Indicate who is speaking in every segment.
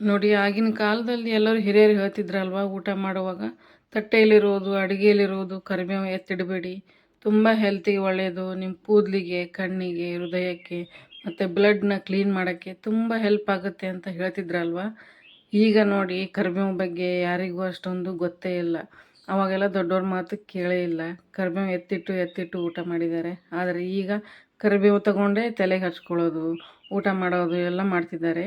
Speaker 1: ನೋಡಿ ಆಗಿನ ಕಾಲದಲ್ಲಿ ಎಲ್ಲರೂ ಹಿರಿಯರು ಹೇಳ್ತಿದ್ರಲ್ವ, ಊಟ ಮಾಡುವಾಗ ತಟ್ಟೆಯಲ್ಲಿರೋದು ಅಡುಗೆಯಲ್ಲಿರೋದು ಕರಿಬೇವು ಎತ್ತಿಡಬೇಡಿ, ತುಂಬ ಹೆಲ್ತಿಗೆ ಒಳ್ಳೆಯದು, ನಿಮ್ಮ ಕೂದಲಿಗೆ, ಕಣ್ಣಿಗೆ, ಹೃದಯಕ್ಕೆ ಮತ್ತು ಬ್ಲಡ್ನ ಕ್ಲೀನ್ ಮಾಡೋಕ್ಕೆ ತುಂಬ ಹೆಲ್ಪ್ ಆಗುತ್ತೆ ಅಂತ ಹೇಳ್ತಿದ್ರಲ್ವ. ಈಗ ನೋಡಿ ಕರಿಬೇವು ಬಗ್ಗೆ ಯಾರಿಗೂ ಅಷ್ಟೊಂದು ಗೊತ್ತೇ ಇಲ್ಲ. ಅವಾಗೆಲ್ಲ ದೊಡ್ಡವ್ರ ಮಾತು ಕೇಳೇ ಇಲ್ಲ. ಕರಿಬೇವು ಎತ್ತಿಟ್ಟು ಊಟ ಮಾಡಿದ್ದಾರೆ. ಆದರೆ ಈಗ ಕರಿಬೇವು ತಗೊಂಡೇ ತಲೆಗೆ ಹಚ್ಕೊಳ್ಳೋದು, ಊಟ ಮಾಡೋದು ಎಲ್ಲ ಮಾಡ್ತಿದ್ದಾರೆ.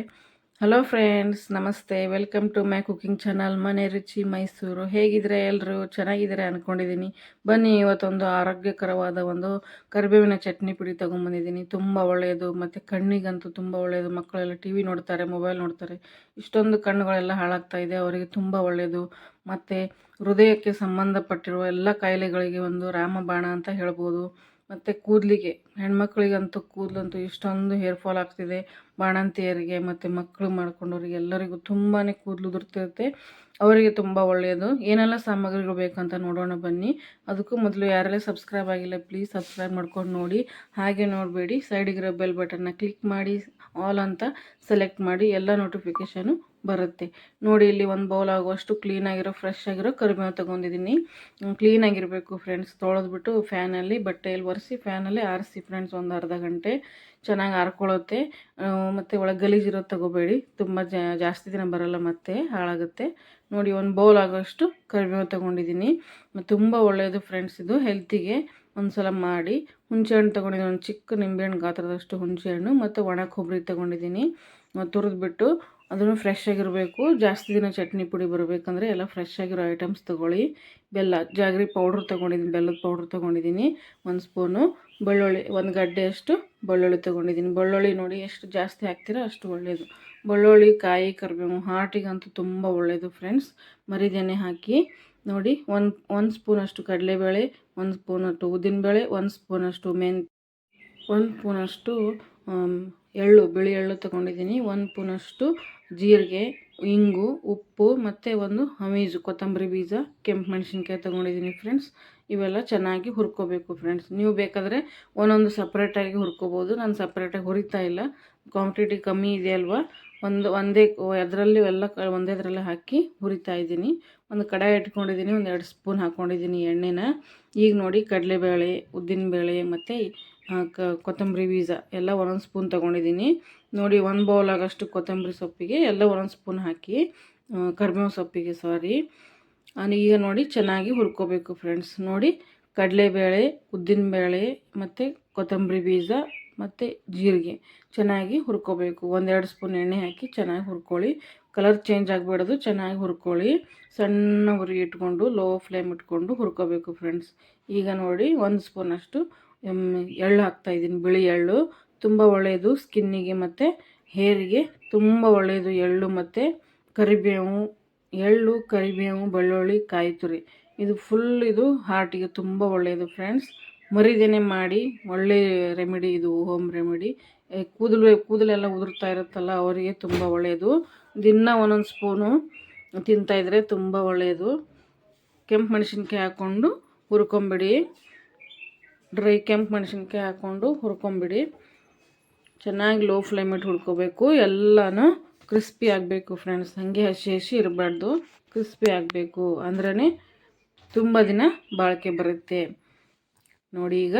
Speaker 1: ಹಲೋ ಫ್ರೆಂಡ್ಸ್, ನಮಸ್ತೆ. Welcome to my cooking channel ಮನೆ ರುಚಿ ಮೈಸೂರು. ಹೇಗಿದ್ರೆ ಎಲ್ಲರೂ ಚೆನ್ನಾಗಿದ್ದಾರೆ ಅಂದ್ಕೊಂಡಿದ್ದೀನಿ. ಬನ್ನಿ, ಇವತ್ತೊಂದು ಆರೋಗ್ಯಕರವಾದ ಒಂದು ಕರಿಬೇವಿನ ಚಟ್ನಿ ಪುಡಿ ತೊಗೊಂಬಂದಿದ್ದೀನಿ. ತುಂಬ ಒಳ್ಳೆಯದು, ಮತ್ತು ಕಣ್ಣಿಗಂತೂ ತುಂಬ ಒಳ್ಳೆಯದು. ಮಕ್ಕಳೆಲ್ಲ ಟಿ ವಿ ನೋಡ್ತಾರೆ, ಮೊಬೈಲ್ ನೋಡ್ತಾರೆ, ಇಷ್ಟೊಂದು ಕಣ್ಣುಗಳೆಲ್ಲ ಹಾಳಾಗ್ತಾ ಇದೆ. ಅವರಿಗೆ ತುಂಬ ಒಳ್ಳೆಯದು. ಮತ್ತು ಹೃದಯಕ್ಕೆ ಸಂಬಂಧಪಟ್ಟಿರುವ ಎಲ್ಲ ಕಾಯಿಲೆಗಳಿಗೆ ಒಂದು ರಾಮಬಾಣ ಅಂತ ಹೇಳ್ಬೋದು. ಮತ್ತು ಕೂದಲಿಗೆ, ಹೆಣ್ಮಕ್ಳಿಗಂತೂ ಕೂದಲಂತೂ ಇಷ್ಟೊಂದು ಹೇರ್ ಫಾಲ್ ಆಗ್ತಿದೆ. ಬಾಣಂತಿಯರಿಗೆ ಮತ್ತು ಮಕ್ಕಳು ಮಾಡ್ಕೊಂಡವ್ರಿಗೆ ಎಲ್ಲರಿಗೂ ತುಂಬಾ ಕೂದಲು ಉದುರ್ತಿರುತ್ತೆ. ಅವರಿಗೆ ತುಂಬ ಒಳ್ಳೆಯದು. ಏನೆಲ್ಲ ಸಾಮಗ್ರಿಗಳು ಬೇಕಂತ ನೋಡೋಣ ಬನ್ನಿ. ಅದಕ್ಕೂ ಮೊದಲು ಯಾರೆಲ್ಲ ಸಬ್ಸ್ಕ್ರೈಬ್ ಆಗಿಲ್ಲ ಪ್ಲೀಸ್ ಸಬ್ಸ್ಕ್ರೈಬ್ ಮಾಡ್ಕೊಂಡು ನೋಡಿ. ಹಾಗೆ ನೋಡಬೇಡಿ, ಸೈಡಿಗಿರೋ ಬೆಲ್ ಬಟನ್ನ ಕ್ಲಿಕ್ ಮಾಡಿ ಆಲ್ ಅಂತ ಸೆಲೆಕ್ಟ್ ಮಾಡಿ, ಎಲ್ಲ ನೋಟಿಫಿಕೇಷನು ಬರುತ್ತೆ. ನೋಡಿ, ಇಲ್ಲಿ ಒಂದು ಬೌಲ್ ಆಗುವಷ್ಟು ಕ್ಲೀನಾಗಿರೋ ಫ್ರೆಶ್ ಆಗಿರೋ ಕರಿಬೇವು ತೊಗೊಂಡಿದ್ದೀನಿ. ಕ್ಲೀನಾಗಿರಬೇಕು ಫ್ರೆಂಡ್ಸ್. ತೊಳೆದ್ಬಿಟ್ಟು ಫ್ಯಾನಲ್ಲಿ ಬಟ್ಟೆಯಲ್ಲಿ ಒರೆಸಿ ಫ್ಯಾನಲ್ಲಿ ಆರಿಸಿ ಫ್ರೆಂಡ್ಸ್. ಒಂದು ಅರ್ಧ ಗಂಟೆ ಚೆನ್ನಾಗಿ ಹಾರ್ಕೊಳ್ಳುತ್ತೆ. ಮತ್ತು ಒಳಗೆ ಗಲೀಜಿರೋದು ತೊಗೋಬೇಡಿ, ತುಂಬ ಜಾಸ್ತಿ ದಿನ ಬರೋಲ್ಲ, ಮತ್ತೆ ಹಾಳಾಗುತ್ತೆ. ನೋಡಿ, ಒಂದು ಬೌಲ್ ಆಗೋಷ್ಟು ಕರಿಬೇವು ತೊಗೊಂಡಿದ್ದೀನಿ. ತುಂಬ ಒಳ್ಳೆಯದು ಫ್ರೆಂಡ್ಸ್, ಇದು ಹೆಲ್ತಿಗೆ. ಒಂದು ಸಲ ಮಾಡಿ. ಹುಣಸೆಹಣ್ಣು ತೊಗೊಂಡಿದ್ದೀನಿ, ಒಂದು ಚಿಕ್ಕ ನಿಂಬೆಹಣ್ಣು ಗಾತ್ರದಷ್ಟು ಹುಣಸೆಹಣ್ಣು, ಮತ್ತು ಒಣ ಕೊಬ್ಬರಿ ತೊಗೊಂಡಿದ್ದೀನಿ. ತುರಿದ್ಬಿಟ್ಟು ಅದನ್ನು ಫ್ರೆಶ್ ಆಗಿರಬೇಕು. ಜಾಸ್ತಿ ದಿನ ಚಟ್ನಿ ಪುಡಿ ಬರಬೇಕಂದ್ರೆ ಎಲ್ಲ ಫ್ರೆಶ್ ಆಗಿರೋ ಐಟಮ್ಸ್ ತೊಗೊಳ್ಳಿ. ಬೆಲ್ಲ, ಜಾಗ್ರಿ ಪೌಡ್ರ್ ತೊಗೊಂಡಿದ್ದೀನಿ, ಬೆಲ್ಲದ ಪೌಡ್ರ್ ತೊಗೊಂಡಿದ್ದೀನಿ. ಒಂದು ಸ್ಪೂನು ಬೆಳ್ಳುಳ್ಳಿ, ಒಂದು ಗಡ್ಡೆಯಷ್ಟು ಬೆಳ್ಳುಳ್ಳಿ ತೊಗೊಂಡಿದ್ದೀನಿ. ಬೆಳ್ಳುಳ್ಳಿ ನೋಡಿ ಎಷ್ಟು ಜಾಸ್ತಿ ಹಾಕ್ತೀರೋ ಅಷ್ಟು ಒಳ್ಳೆಯದು. ಬೆಳ್ಳುಳ್ಳಿ, ಕಾಯಿ, ಕರಿಬೇವು ಹಾರ್ಟಿಗಂತೂ ತುಂಬ ಒಳ್ಳೆಯದು ಫ್ರೆಂಡ್ಸ್. ಮರಿದೇನೆ ಹಾಕಿ ನೋಡಿ. ಒಂದು ಸ್ಪೂನಷ್ಟು ಕಡಲೆಬೇಳೆ, ಒಂದು ಸ್ಪೂನಷ್ಟು ಉದ್ದಿನಬೇಳೆ, ಒಂದು ಸ್ಪೂನಷ್ಟು ಒಂದು ಸ್ಪೂನಷ್ಟು ಎಳ್ಳು, ಬಿಳಿ ಎಳ್ಳು ತೊಗೊಂಡಿದ್ದೀನಿ. ಒಂದು ಸ್ಪೂನಷ್ಟು ಜೀರಿಗೆ, ಇಂಗು, ಉಪ್ಪು, ಮತ್ತು ಒಂದು ಹಮೀಜು ಕೊತ್ತಂಬರಿ ಬೀಜ, ಕೆಂಪು ಮೆಣಸಿನ್ಕಾಯಿ ತೊಗೊಂಡಿದ್ದೀನಿ ಫ್ರೆಂಡ್ಸ್. ಇವೆಲ್ಲ ಚೆನ್ನಾಗಿ ಹುರ್ಕೋಬೇಕು ಫ್ರೆಂಡ್ಸ್. ನೀವು ಬೇಕಾದರೆ ಒಂದೊಂದು ಸಪ್ರೇಟಾಗಿ ಹುರ್ಕೋಬೋದು. ನಾನು ಸಪ್ರೇಟಾಗಿ ಹುರಿತಾ ಇಲ್ಲ, ಕ್ವಾಂಟಿಟಿ ಕಮ್ಮಿ ಇದೆ ಅಲ್ವಾ. ಒಂದೇ ಅದರಲ್ಲಿ ಎಲ್ಲ ಒಂದೇದ್ರಲ್ಲೇ ಹಾಕಿ ಹುರಿತಾ ಇದ್ದೀನಿ. ಒಂದು ಕಡಾಯಿ ಇಟ್ಕೊಂಡಿದ್ದೀನಿ, ಒಂದು 2 ಸ್ಪೂನ್ ಹಾಕ್ಕೊಂಡಿದ್ದೀನಿ ಎಣ್ಣೆನ. ಈಗ ನೋಡಿ, ಕಡಲೆಬೇಳೆ, ಉದ್ದಿನಬೇಳೆ ಮತ್ತು ಕೊತ್ತಂಬರಿ ಬೀಜ ಎಲ್ಲ ಒಂದೊಂದು ಸ್ಪೂನ್ ತೊಗೊಂಡಿದ್ದೀನಿ. ನೋಡಿ, ಒಂದು ಬೌಲ್ ಆಗೋಷ್ಟು ಕೊತ್ತಂಬರಿ ಸೊಪ್ಪಿಗೆ ಎಲ್ಲ ಒಂದೊಂದು ಸ್ಪೂನ್ ಹಾಕಿ, ಕರಿಬೇವು ಸೊಪ್ಪಿಗೆ ಈಗ ನೋಡಿ ಚೆನ್ನಾಗಿ ಹುರ್ಕೋಬೇಕು ಫ್ರೆಂಡ್ಸ್. ನೋಡಿ, ಕಡಲೆಬೇಳೆ, ಉದ್ದಿನಬೇಳೆ ಮತ್ತು ಕೊತ್ತಂಬರಿ ಬೀಜ ಮತ್ತು ಜೀರಿಗೆ ಚೆನ್ನಾಗಿ ಹುರ್ಕೋಬೇಕು. 1-2 ಸ್ಪೂನ್ ಎಣ್ಣೆ ಹಾಕಿ ಚೆನ್ನಾಗಿ ಹುರ್ಕೊಳ್ಳಿ. ಕಲರ್ ಚೇಂಜ್ ಆಗಿಬಿಡೋದು, ಚೆನ್ನಾಗಿ ಹುರ್ಕೊಳ್ಳಿ. ಸಣ್ಣ ಉರಿ ಇಟ್ಕೊಂಡು ಲೋ ಫ್ಲೇಮ್ ಇಟ್ಕೊಂಡು ಹುರ್ಕೋಬೇಕು ಫ್ರೆಂಡ್ಸ್. ಈಗ ನೋಡಿ, 1 ಸ್ಪೂನಷ್ಟು ಎಳ್ಳು ಹಾಕ್ತಾಯಿದ್ದೀನಿ, ಬಿಳಿ ಎಳ್ಳು. ತುಂಬ ಒಳ್ಳೆಯದು ಸ್ಕಿನ್ನಿಗೆ ಮತ್ತು ಹೇರಿಗೆ ತುಂಬ ಒಳ್ಳೆಯದು ಎಳ್ಳು ಮತ್ತು ಕರಿಬೇವು. ಎಳ್ಳು, ಕರಿಬೇವು, ಬೆಳ್ಳುಳ್ಳಿ, ಕಾಯಿ ತುರಿ, ಇದು ಫುಲ್ ಇದು ಹಾರ್ಟಿಗೆ ತುಂಬ ಒಳ್ಳೆಯದು ಫ್ರೆಂಡ್ಸ್. ಮರಿದೇನೆ ಮಾಡಿ, ಒಳ್ಳೆಯ ರೆಮಿಡಿ ಇದು, ಹೋಮ್ ರೆಮಿಡಿ. ಕೂದಲೆಲ್ಲ ಉದುರ್ತಾ ಇರುತ್ತಲ್ಲ ಅವರಿಗೆ ತುಂಬ ಒಳ್ಳೆಯದು. ದಿನ ಒಂದೊಂದು ಸ್ಪೂನು ತಿಂತಾಯಿದ್ರೆ ತುಂಬ ಒಳ್ಳೆಯದು. ಕೆಂಪು ಮೆಣಸಿನ್ಕಾಯಿ ಹಾಕ್ಕೊಂಡು ಹುರ್ಕೊಂಬಿಡಿ. ಡ್ರೈ ಕೆಂಪು ಮೆಣಸಿನ್ಕಾಯಿ ಹಾಕ್ಕೊಂಡು ಹುರ್ಕೊಂಬಿಡಿ. ಚೆನ್ನಾಗಿ ಲೋ ಫ್ಲೇಮ್ ಇಟ್ಟು ಹುರ್ಕೋಬೇಕು. ಎಲ್ಲನೂ ಕ್ರಿಸ್ಪಿ ಆಗಬೇಕು ಫ್ರೆಂಡ್ಸ್. ಹಾಗೆ ಹಸಿ ಇರಬಾರ್ದು, ಕ್ರಿಸ್ಪಿ ಆಗಬೇಕು. ಅಂದ್ರೇ ತುಂಬ ದಿನ ಬಾಳಿಕೆ ಬರುತ್ತೆ. ನೋಡಿ, ಈಗ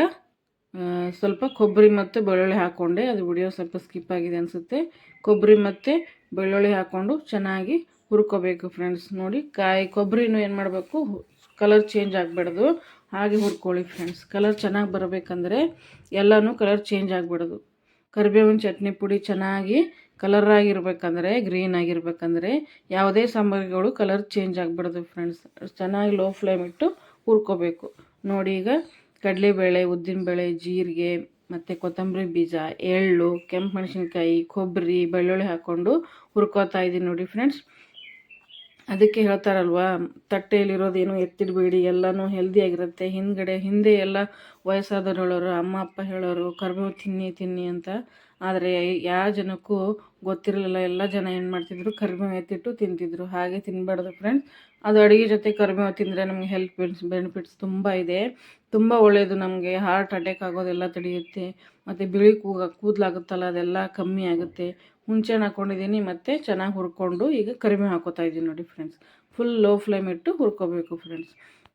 Speaker 1: ಸ್ವಲ್ಪ ಕೊಬ್ಬರಿ ಮತ್ತು ಬೆಳ್ಳುಳ್ಳಿ ಹಾಕ್ಕೊಂಡೆ. ಅದು ವಿಡಿಯೋ ಸ್ವಲ್ಪ ಸ್ಕಿಪ್ ಆಗಿದೆ ಅನಿಸುತ್ತೆ. ಕೊಬ್ಬರಿ ಮತ್ತು ಬೆಳ್ಳುಳ್ಳಿ ಹಾಕ್ಕೊಂಡು ಚೆನ್ನಾಗಿ ಹುರ್ಕೋಬೇಕು ಫ್ರೆಂಡ್ಸ್. ನೋಡಿ, ಕೊಬ್ಬರಿನೂ ಏನು ಮಾಡಬೇಕು, ಕಲರ್ ಚೇಂಜ್ ಆಗಬಾರ್ದು, ಹಾಗೆ ಹುರ್ಕೊಳ್ಳಿ ಫ್ರೆಂಡ್ಸ್. ಕಲರ್ ಚೆನ್ನಾಗಿ ಬರಬೇಕಂದ್ರೆ ಎಲ್ಲನೂ ಕಲರ್ ಚೇಂಜ್ ಆಗಿಬಿಡೋದು. ಕರಿಬೇವಿನ ಚಟ್ನಿ ಪುಡಿ ಚೆನ್ನಾಗಿ ಕಲರ್ ಆಗಿರ್ಬೇಕಂದ್ರೆ, ಗ್ರೀನ್ ಆಗಿರ್ಬೇಕಂದ್ರೆ ಯಾವುದೇ ಸಾಮಗ್ರಿಗಳು ಕಲರ್ ಚೇಂಜ್ ಆಗಿಬಿಡೋದು ಫ್ರೆಂಡ್ಸ್. ಚೆನ್ನಾಗಿ ಲೋ ಫ್ಲೇಮ್ ಇಟ್ಟು ಹುರ್ಕೋಬೇಕು. ನೋಡಿ, ಈಗ ಕಡಲೆಬೇಳೆ, ಉದ್ದಿನಬೇಳೆ, ಜೀರಿಗೆ ಮತ್ತು ಕೊತ್ತಂಬರಿ ಬೀಜ, ಎಳ್ಳು, ಕೆಂಪು ಮೆಣಸಿನ್ಕಾಯಿ, ಕೊಬ್ಬರಿ, ಬೆಳ್ಳುಳ್ಳಿ ಹಾಕ್ಕೊಂಡು ಹುರ್ಕೋತಾ ಇದ್ದೀನಿ ನೋಡಿ ಫ್ರೆಂಡ್ಸ್. ಅದಕ್ಕೆ ಹೇಳ್ತಾರಲ್ವ, ತಟ್ಟೆಯಲ್ಲಿರೋದೇನು ಎತ್ತಿಡಬೇಡಿ, ಎಲ್ಲನೂ ಹೆಲ್ದಿಯಾಗಿರುತ್ತೆ. ಹಿಂದೆ ಎಲ್ಲ ವಯಸ್ಸಾದವ್ರು ಹೇಳೋರು, ಅಮ್ಮ ಅಪ್ಪ ಹೇಳೋರು ಕರಿಬೇವು ತಿನ್ನಿ ಅಂತ. ಆದರೆ ಯಾವ ಜನಕ್ಕೂ ಗೊತ್ತಿರಲಿಲ್ಲ. ಎಲ್ಲ ಜನ ಏನು ಮಾಡ್ತಿದ್ರು, ಕರಿಬೇವು ಎತ್ತಿಟ್ಟು ತಿಂತಿದ್ರು. ಹಾಗೆ ತಿನ್ನಬಾರ್ದು ಫ್ರೆಂಡ್ಸ್. ಅದು ಅಡುಗೆ ಜೊತೆ ಕರಿಬೇವು ತಿಂದರೆ ನಮಗೆ ಹೆಲ್ತ್ ಬೆನಿಫಿಟ್ಸ್ ತುಂಬ ಇದೆ. ತುಂಬ ಒಳ್ಳೆಯದು. ನಮಗೆ ಹಾರ್ಟ್ ಅಟ್ಯಾಕ್ ಆಗೋದೆಲ್ಲ ತಡೆಯುತ್ತೆ. ಮತ್ತು ಬಿಳಿ ಕೂದಲಾಗುತ್ತಲ್ಲ ಅದೆಲ್ಲ ಕಮ್ಮಿ ಆಗುತ್ತೆ. ಹುಣಸೆಹಣ್ಣು ಹಾಕ್ಕೊಂಡಿದ್ದೀನಿ ಮತ್ತು ಚೆನ್ನಾಗಿ ಹುರ್ಕೊಂಡು ಈಗ ಕರಿಬೇವು ಹಾಕೋತಾ ಇದ್ದೀನಿ ನೋಡಿ ಫ್ರೆಂಡ್ಸ್. ಫುಲ್ ಲೋ ಫ್ಲೇಮ್ ಇಟ್ಟು ಹುರ್ಕೋಬೇಕು ಫ್ರೆಂಡ್ಸ್.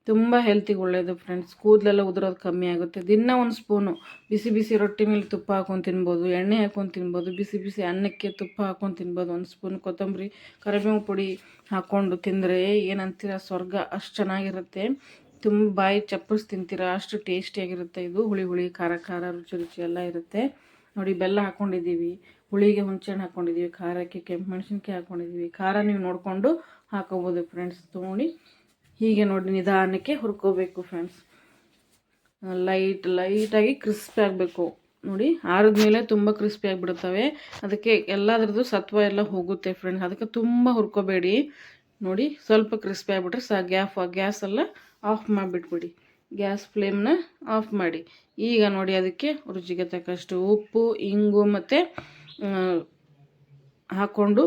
Speaker 1: ತುಂಬ ಹೆಲ್ತಿಗೆ ಒಳ್ಳೆಯದು ಫ್ರೆಂಡ್ಸ್. ಕೂದಲೆಲ್ಲ ಉದುರೋದು ಕಮ್ಮಿ ಆಗುತ್ತೆ. ದಿನ ಒಂದು ಸ್ಪೂನು ಬಿಸಿ ಬಿಸಿ ರೊಟ್ಟಿ ಮೇಲೆ ತುಪ್ಪ ಹಾಕ್ಕೊಂಡು ತಿನ್ಬೋದು, ಎಣ್ಣೆ ಹಾಕ್ಕೊಂಡು ತಿನ್ಬೋದು, ಬಿಸಿ ಬಿಸಿ ಅನ್ನಕ್ಕೆ ತುಪ್ಪ ಹಾಕ್ಕೊಂಡು ತಿನ್ಬೋದು. ಒಂದು ಸ್ಪೂನ್ ಕೊತ್ತಂಬರಿ ಕರಿಬೇವು ಪುಡಿ ಹಾಕ್ಕೊಂಡು ತಿಂದರೆ ಏನಂತೀರ ಸ್ವರ್ಗ, ಅಷ್ಟು ಚೆನ್ನಾಗಿರುತ್ತೆ. ತುಂಬ ಬಾಯಿ ಚಪ್ಪರಿಸಿ ತಿಂತೀರ, ಅಷ್ಟು ಟೇಸ್ಟಿಯಾಗಿರುತ್ತೆ ಇದು. ಹುಳಿ ಹುಳಿ ಖಾರ ಖಾರ ರುಚಿ ರುಚಿ ಎಲ್ಲ ಇರುತ್ತೆ ನೋಡಿ. ಬೆಲ್ಲ ಹಾಕ್ಕೊಂಡಿದ್ದೀವಿ, ಹುಳಿಗೆ ಹುಣಸೆಹಣ್ಣು ಹಾಕ್ಕೊಂಡಿದ್ದೀವಿ, ಖಾರಕ್ಕೆ ಕೆಂಪು ಮೆಣಸಿನ್ಕಾಯಿ ಹಾಕ್ಕೊಂಡಿದ್ದೀವಿ. ಖಾರ ನೀವು ನೋಡಿಕೊಂಡು ಹಾಕೋಬೋದು ಫ್ರೆಂಡ್ಸ್. ನೋಡಿ ಹೀಗೆ ನೋಡಿ ನಿಧಾನಕ್ಕೆ ಹುರ್ಕೋಬೇಕು ಫ್ರೆಂಡ್ಸ್. ಲೈಟಾಗಿ ಕ್ರಿಸ್ಪಿ ಆಗಬೇಕು ನೋಡಿ. ಆರಿದ್ಮೇಲೆ ತುಂಬ ಕ್ರಿಸ್ಪಿ ಆಗಿಬಿಡುತ್ತವೆ, ಅದಕ್ಕೆ ಎಲ್ಲದರದ್ದು ಸತ್ವ ಎಲ್ಲ ಹೋಗುತ್ತೆ ಫ್ರೆಂಡ್ಸ್. ಅದಕ್ಕೆ ತುಂಬ ಹುರ್ಕೋಬೇಡಿ ನೋಡಿ. ಸ್ವಲ್ಪ ಕ್ರಿಸ್ಪಿ ಆಗಿಬಿಟ್ರೆ ಗ್ಯಾಸೆಲ್ಲ ಆಫ್ ಮಾಡಿಬಿಟ್ಬಿಡಿ. ಗ್ಯಾಸ್ ಫ್ಲೇಮ್ನ ಆಫ್ ಮಾಡಿ. ಈಗ ನೋಡಿ ಅದಕ್ಕೆ ರುಚಿಗೆ ತಕ್ಕಷ್ಟು ಉಪ್ಪು, ಇಂಗು ಮತ್ತು ಹಾಕ್ಕೊಂಡು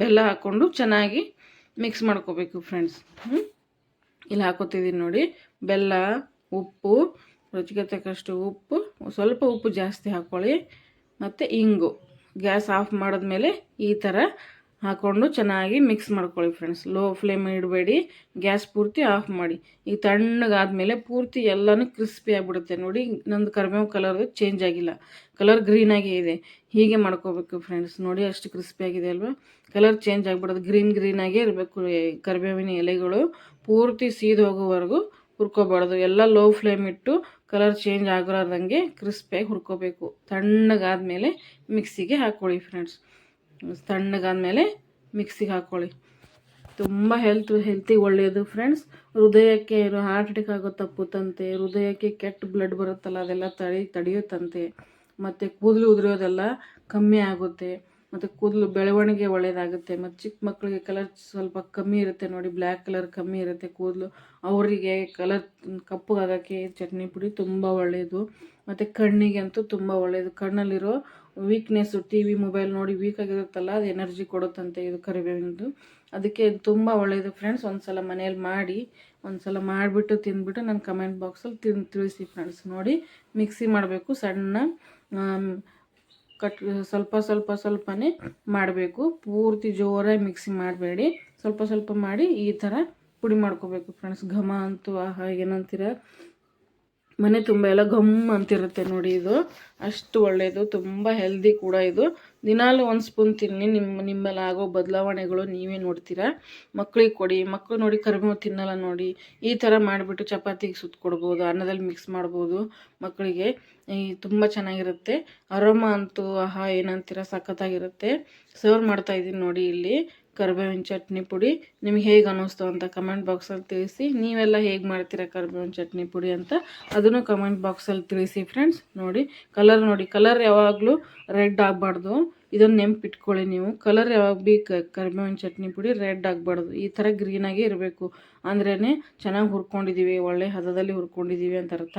Speaker 1: ಬೆಲ್ಲ ಹಾಕ್ಕೊಂಡು ಚೆನ್ನಾಗಿ ಮಿಕ್ಸ್ ಮಾಡ್ಕೋಬೇಕು ಫ್ರೆಂಡ್ಸ್. ಇಲ್ಲಿ ಹಾಕೋತಿದ್ದೀನಿ ನೋಡಿ. ಬೆಲ್ಲ, ಉಪ್ಪು, ರುಚಿಗೆ ತಕ್ಕಷ್ಟು ಉಪ್ಪು, ಸ್ವಲ್ಪ ಉಪ್ಪು ಜಾಸ್ತಿ ಹಾಕ್ಕೊಳ್ಳಿ, ಮತ್ತು ಇಂಗು. ಗ್ಯಾಸ್ ಆಫ್ ಮಾಡಿದ್ಮೇಲೆ ಈ ಥರ ಹಾಕ್ಕೊಂಡು ಚೆನ್ನಾಗಿ ಮಿಕ್ಸ್ ಮಾಡ್ಕೊಳ್ಳಿ ಫ್ರೆಂಡ್ಸ್. ಲೋ ಫ್ಲೇಮ್ ಇಡಬೇಡಿ, ಗ್ಯಾಸ್ ಪೂರ್ತಿ ಆಫ್ ಮಾಡಿ. ಈಗ ತಣ್ಣಗಾದ್ಮೇಲೆ ಪೂರ್ತಿ ಎಲ್ಲನೂ ಕ್ರಿಸ್ಪಿ ಆಗಿಬಿಡುತ್ತೆ ನೋಡಿ. ನಂದು ಕರಿಬೇವು ಕಲರ್ ಚೇಂಜ್ ಆಗಿಲ್ಲ, ಕಲರ್ ಗ್ರೀನಾಗೇ ಇದೆ. ಹೀಗೆ ಮಾಡ್ಕೋಬೇಕು ಫ್ರೆಂಡ್ಸ್ ನೋಡಿ. ಅಷ್ಟು ಕ್ರಿಸ್ಪಿ ಆಗಿದೆ ಅಲ್ವಾ. ಕಲರ್ ಚೇಂಜ್ ಆಗಿಬಿಡೋದು, ಗ್ರೀನಾಗೇ ಇರಬೇಕು ಕರಿಬೇವಿನ ಎಲೆಗಳು. ಪೂರ್ತಿ ಸೀದು ಹೋಗೋವರೆಗೂ ಹುರ್ಕೋಬಾರ್ದು. ಎಲ್ಲ ಲೋ ಫ್ಲೇಮ್ ಇಟ್ಟು ಕಲರ್ ಚೇಂಜ್ ಆಗಿರೋದಂಗೆ ಕ್ರಿಸ್ಪಿಯಾಗಿ ಹುರ್ಕೋಬೇಕು. ತಣ್ಣಗಾದ್ಮೇಲೆ ಮಿಕ್ಸಿಗೆ ಹಾಕ್ಕೊಳ್ಳಿ ಫ್ರೆಂಡ್ಸ್. ತಣ್ಣಗಾದ್ಮೇಲೆ ಮಿಕ್ಸಿಗೆ ಹಾಕ್ಕೊಳ್ಳಿ. ತುಂಬ ಹೆಲ್ತಿಗೆ ಒಳ್ಳೆಯದು ಫ್ರೆಂಡ್ಸ್. ಹೃದಯಕ್ಕೆ ಹಾರ್ಟ್ ಅಟ್ಯಾಕ್ ಆಗೋ ತಪ್ಪುತ್ತಂತೆ, ಹೃದಯಕ್ಕೆ ಕೆಟ್ಟ ಬ್ಲಡ್ ಬರುತ್ತಲ್ಲ ಅದೆಲ್ಲ ತಡೆಯುತ್ತಂತೆ, ಮತ್ತು ಕೂದಲು ಉದುರೋದೆಲ್ಲ ಕಮ್ಮಿ ಆಗುತ್ತೆ, ಮತ್ತು ಕೂದಲು ಬೆಳವಣಿಗೆ ಒಳ್ಳೆಯದಾಗುತ್ತೆ. ಮತ್ತು ಚಿಕ್ಕ ಮಕ್ಕಳಿಗೆ ಕಲರ್ ಸ್ವಲ್ಪ ಕಮ್ಮಿ ಇರುತ್ತೆ ನೋಡಿ, ಬ್ಲ್ಯಾಕ್ ಕಲರ್ ಕಮ್ಮಿ ಇರುತ್ತೆ ಕೂದಲು, ಅವರಿಗೆ ಕಲರ್ ಕಪ್ಪಗಾಗೋಕ್ಕೆ ಚಟ್ನಿ ಪುಡಿ ತುಂಬ ಒಳ್ಳೆಯದು. ಮತ್ತು ಕಣ್ಣಿಗೆ ಅಂತೂ ತುಂಬ ಒಳ್ಳೆಯದು. ಕಣ್ಣಲ್ಲಿರೋ ವೀಕ್ನೆಸ್ಸು, ಟಿ ವಿ ಮೊಬೈಲ್ ನೋಡಿ ವೀಕ್ ಆಗಿರುತ್ತಲ್ಲ, ಅದು ಎನರ್ಜಿ ಕೊಡುತ್ತಂತೆ ಇದು ಕರಿಬೇವಿಂದು. ಅದಕ್ಕೆ ಇದು ತುಂಬ ಒಳ್ಳೆಯದು ಫ್ರೆಂಡ್ಸ್. ಒಂದು ಸಲ ಮನೇಲಿ ಮಾಡಿ, ಒಂದು ಸಲ ಮಾಡಿಬಿಟ್ಟು ತಿಂದ್ಬಿಟ್ಟು ನನ್ನ ಕಮೆಂಟ್ ಬಾಕ್ಸಲ್ಲಿ ತಿಳಿಸಿ ಫ್ರೆಂಡ್ಸ್. ನೋಡಿ ಮಿಕ್ಸಿ ಮಾಡಬೇಕು, ಸಣ್ಣ ಸ್ವಲ್ಪನೇ ಮಾಡಬೇಕು. ಪೂರ್ತಿ ಜೋರಾಗಿ ಮಿಕ್ಸಿ ಮಾಡಬೇಡಿ, ಸ್ವಲ್ಪ ಮಾಡಿ ಈ ಥರ ಪುಡಿ ಮಾಡ್ಕೋಬೇಕು ಫ್ರೆಂಡ್ಸ್. ಘಮ ಅಂತೂ ಆಹಾ ಏನಂತೀರ, ಮನೆ ತುಂಬ ಎಲ್ಲ ಘಮ್ ಅಂತಿರುತ್ತೆ ನೋಡಿ. ಇದು ಅಷ್ಟು ಒಳ್ಳೆಯದು, ತುಂಬ ಹೆಲ್ದಿ ಕೂಡ ಇದು. ದಿನಾಲು ಒಂದು ಸ್ಪೂನ್ ತಿನ್ನಿ, ನಿಮ್ಮಲ್ಲಿ ಆಗೋ ಬದಲಾವಣೆಗಳು ನೀವೇ ನೋಡ್ತೀರಾ. ಮಕ್ಕಳಿಗೆ ಕೊಡಿ, ಮಕ್ಕಳು ನೋಡಿ ಕರಿಬೇವು ತಿನ್ನಲ್ಲ ನೋಡಿ. ಈ ಥರ ಮಾಡಿಬಿಟ್ಟು ಚಪಾತಿಗೆ ಸುತ್ತಕೊಡ್ಬೋದು, ಅನ್ನದಲ್ಲಿ ಮಿಕ್ಸ್ ಮಾಡ್ಬೋದು ಮಕ್ಕಳಿಗೆ. ತುಂಬ ಚೆನ್ನಾಗಿರುತ್ತೆ. ಅರೋಮ ಅಂತೂ ಆಹಾ ಏನಂತೀರ ಸಖತ್ತಾಗಿರುತ್ತೆ. ಸರ್ವ್ ಮಾಡ್ತಾಯಿದ್ದೀನಿ ನೋಡಿ ಇಲ್ಲಿ ಕರಿಬೇವಿನ ಚಟ್ನಿ ಪುಡಿ. ನಿಮ್ಗೆ ಹೇಗೆ ಅನ್ನಿಸ್ತು ಅಂತ ಕಮೆಂಟ್ ಬಾಕ್ಸಲ್ಲಿ ತಿಳಿಸಿ. ನೀವೆಲ್ಲ ಹೇಗೆ ಮಾಡ್ತೀರಾ ಕರಿಬೇವಿನ ಚಟ್ನಿ ಪುಡಿ ಅಂತ ಅದನ್ನು ಕಮೆಂಟ್ ಬಾಕ್ಸಲ್ಲಿ ತಿಳಿಸಿ ಫ್ರೆಂಡ್ಸ್. ನೋಡಿ ಕಲರ್ ಯಾವಾಗಲೂ ರೆಡ್ ಆಗಬಾರ್ದು, ಇದನ್ನು ನೆನಪಿಟ್ಕೊಳ್ಳಿ ನೀವು. ಕಲರ್ ಯಾವಾಗ ಭೀ ಕರಿಬೇವಿನ ಚಟ್ನಿ ಪುಡಿ ರೆಡ್ ಆಗಬಾರ್ದು, ಈ ಥರ ಗ್ರೀನಾಗೇ ಇರಬೇಕು. ಅಂದ್ರೇ ಚೆನ್ನಾಗಿ ಹುರ್ಕೊಂಡಿದ್ದೀವಿ, ಒಳ್ಳೆ ಹದದಲ್ಲಿ ಹುರ್ಕೊಂಡಿದ್ದೀವಿ ಅಂತ ಅರ್ಥ.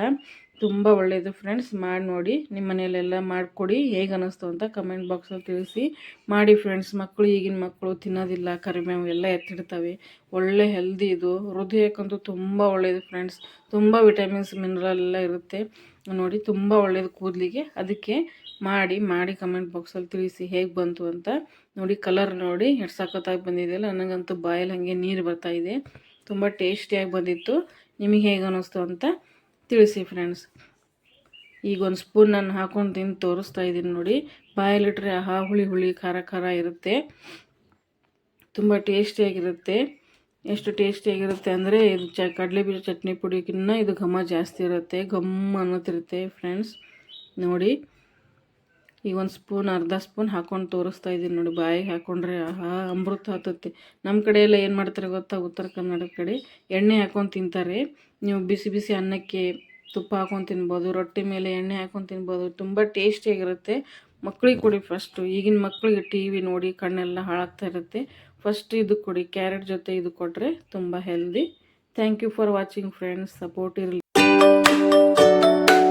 Speaker 1: ತುಂಬ ಒಳ್ಳೆಯದು ಫ್ರೆಂಡ್ಸ್. ಮಾಡಿ ನೋಡಿ, ನಿಮ್ಮ ಮನೆಯಲ್ಲೆಲ್ಲ ಮಾಡಿಕೊಡಿ. ಹೇಗೆ ಅನ್ನಿಸ್ತು ಅಂತ ಕಮೆಂಟ್ ಬಾಕ್ಸಲ್ಲಿ ತಿಳಿಸಿ. ಮಾಡಿ ಫ್ರೆಂಡ್ಸ್. ಈಗಿನ ಮಕ್ಕಳು ತಿನ್ನೋದಿಲ್ಲ, ಕರಿಬೇವು ಎಲ್ಲ ಎತ್ತಿಡ್ತವೆ. ಒಳ್ಳೆ ಹೆಲ್ದಿ ಇದು, ಹೃದಯಕ್ಕಂತೂ ತುಂಬ ಒಳ್ಳೆಯದು ಫ್ರೆಂಡ್ಸ್. ತುಂಬ ವಿಟಮಿನ್ಸ್ ಮಿನರಲ್ ಎಲ್ಲ ಇರುತ್ತೆ ನೋಡಿ. ತುಂಬ ಒಳ್ಳೆಯದು ಕೂದಲಿಗೆ. ಅದಕ್ಕೆ ಮಾಡಿ ಕಮೆಂಟ್ ಬಾಕ್ಸಲ್ಲಿ ತಿಳಿಸಿ ಹೇಗೆ ಬಂತು ಅಂತ. ನೋಡಿ ಕಲರ್ ನೋಡಿ ಎಷ್ಟು ಸಖತ್ತಾಗಿ ಬಂದಿದೆಯಲ್ಲ, ನನಗಂತೂ ಬಾಯಲ್ಲಿ ಹಾಗೆ ನೀರು ಬರ್ತಾಯಿದೆ. ತುಂಬ ಟೇಸ್ಟಿಯಾಗಿ ಬಂದಿತ್ತು. ನಿಮಗೆ ಹೇಗೆ ಅನ್ನಿಸ್ತು ಅಂತ ತಿಳಿಸಿ ಫ್ರೆಂಡ್ಸ್. ಈಗ ಒಂದು ಸ್ಪೂನ್ ನಾನು ಹಾಕೊಂಡು ತಿಂದು ತೋರಿಸ್ತಾ ಇದ್ದೀನಿ ನೋಡಿ. ಬಾಯಲ್ಲಿಟ್ರೆ ಆಹಾ ಹುಳಿ ಖಾರ ಖಾರ ಇರುತ್ತೆ, ತುಂಬ ಟೇಸ್ಟಿಯಾಗಿರುತ್ತೆ. ಎಷ್ಟು ಟೇಸ್ಟಿಯಾಗಿರುತ್ತೆ ಅಂದರೆ ಇದು ಕಡಲೆಬೀಜ ಚಟ್ನಿ ಪುಡಿಗಿನ್ನ ಇದು ಘಮ ಜಾಸ್ತಿ ಇರುತ್ತೆ, ಘಮ್ ಅನ್ನೋತಿರುತ್ತೆ ಫ್ರೆಂಡ್ಸ್. ನೋಡಿ ಈಗ ಒಂದು ಸ್ಪೂನ್ ಅರ್ಧ ಸ್ಪೂನ್ ಹಾಕ್ಕೊಂಡು ತೋರಿಸ್ತಾ ಇದ್ದೀನಿ ನೋಡಿ. ಬಾಯಿಗೆ ಹಾಕ್ಕೊಂಡ್ರೆ ಆಹಾ ಅಮೃತ ಹತ್ತುತ್ತೆ. ನಮ್ಮ ಕಡೆ ಎಲ್ಲ ಏನು ಮಾಡ್ತಾರೆ ಗೊತ್ತಾ, ಉತ್ತರ ಕನ್ನಡ ಕಡೆ ಎಣ್ಣೆ ಹಾಕ್ಕೊಂಡು ತಿಂತಾರೆ. ನೀವು ಬಿಸಿ ಬಿಸಿ ಅನ್ನಕ್ಕೆ ತುಪ್ಪ ಹಾಕ್ಕೊಂಡು ತಿನ್ಬೋದು, ರೊಟ್ಟಿ ಮೇಲೆ ಎಣ್ಣೆ ಹಾಕ್ಕೊಂಡು ತಿನ್ಬೋದು. ತುಂಬ ಟೇಸ್ಟಿಯಾಗಿರುತ್ತೆ. ಮಕ್ಕಳಿಗೆ ಕೊಡಿ ಫಸ್ಟು. ಈಗಿನ ಮಕ್ಕಳಿಗೆ ಟಿ ವಿ ನೋಡಿ ಕಣ್ಣೆಲ್ಲ ಹಾಳಾಗ್ತಾ ಇರುತ್ತೆ. ಫಸ್ಟ್ ಇದು ಕೊಡಿ, ಕ್ಯಾರೆಟ್ ಜೊತೆ ಇದು ಕೊಟ್ಟರೆ ತುಂಬ healthy. Thank you for watching friends. Support ಇರಲಿ.